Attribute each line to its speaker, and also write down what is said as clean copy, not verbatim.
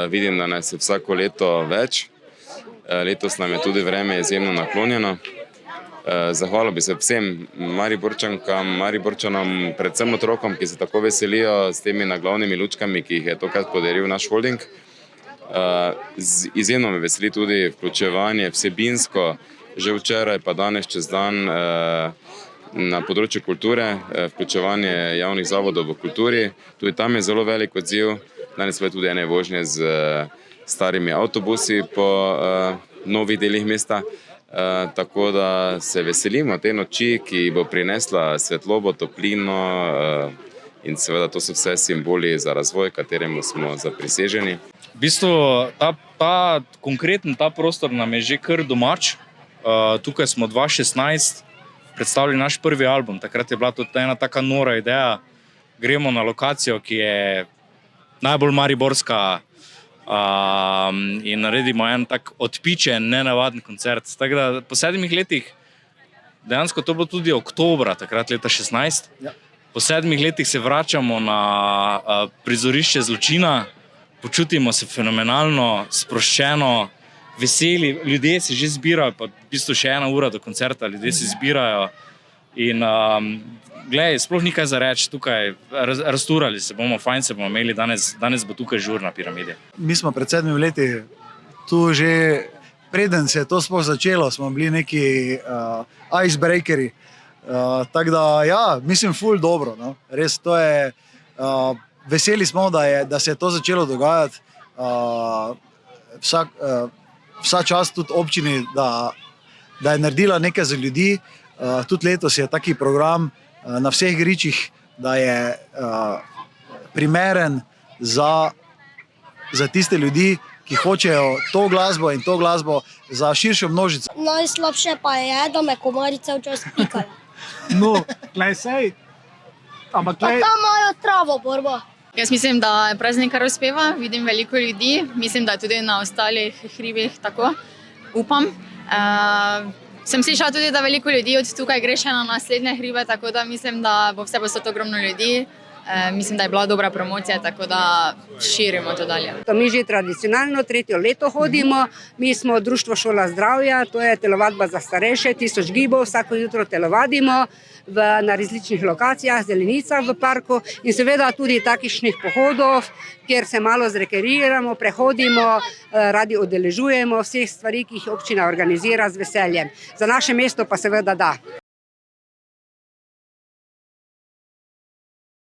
Speaker 1: Vidim, da nas je vsako leto več. Letos nam je tudi vreme izjemno naklonjeno. Zahvalil bi se vsem Mariborčankam, Mariborčanom, predvsem otrokom, ki se tako veselijo s temi naglavnimi lučkami, ki jih je tokrat podaril naš holding. Izjemno me veseli tudi vključevanje vsebinsko, že včeraj pa danes čez dan na področju kulture, vključevanje javnih zavodov v kulturi. Tudi tam je zelo velik odziv. Danes pa je tudi ene vožnje z starimi avtobusi po novih delih mesta. Tako da se veselimo te noči, ki bo prinesla svetlobo, toplino in seveda to so vse simboli za razvoj, kateremu smo zapriseženi.
Speaker 2: V bistvu konkretno ta prostor nam je že kar domač. Tukaj smo 2016 predstavili naš prvi album. Takrat je bila tudi ena taka nora ideja. Gremo na lokacijo, ki je najbolj mariborska, in naredimo en tak odpičen, nenavaden koncert. Tako da po 7 letih, dejansko to bo tudi oktobra, takrat leta 2016, po 7 letih se vračamo na prizorišče zločina, počutimo se fenomenalno, sproščeno, veseli, ljudje se že zbirajo, pa v bistvu še 1 ura do koncerta, ljudje se zbirajo in glej, sploh ni kaj za reči tukaj, razturali se bomo, fajn se bomo imeli, danes bo tukaj žur na Piramidi.
Speaker 3: Mi smo pred 7 leti tu že, preden se je to sploh začelo, smo bili neki icebreakeri. Tako da, ja, mislim, ful dobro, no. Res, to je, veseli smo, da se je to začelo dogajati. Vsa čast tudi občini, da je naredila nekaj za ljudi. Tudi letos je taki program na vseh gričih, da je primeren za tiste ljudi, ki hočejo to glasbo in to glasbo za širšo množico.
Speaker 4: Najslabše pa je, da me komarji cel čas pikajo.
Speaker 5: No, glej, sej. Ampak glej.
Speaker 4: Pa tam imajo travo borbo.
Speaker 6: Jaz mislim, da praznik kar uspeva, vidim veliko ljudi, mislim, da je tudi na ostalih hribih tako, upam. Sem slišala tudi, da veliko ljudi od tukaj gre še na naslednje hribe, tako da mislim, da bo vse posod ogromno ljudi. Mislim, da je bila dobra promocija, tako da širimo to dalje.
Speaker 7: Mi že tradicionalno 3. leto hodimo, mi smo Društvo Šola zdravja, to je telovadba za starejše, 1000 gibov, vsako jutro telovadimo na različnih lokacijah, zelenicah v parku in seveda tudi takšnih pohodov, kjer se malo zrekreiramo, prehodimo, radi udeležujemo vseh stvari, ki jih občina organizira z veseljem. Za naše mesto pa seveda da.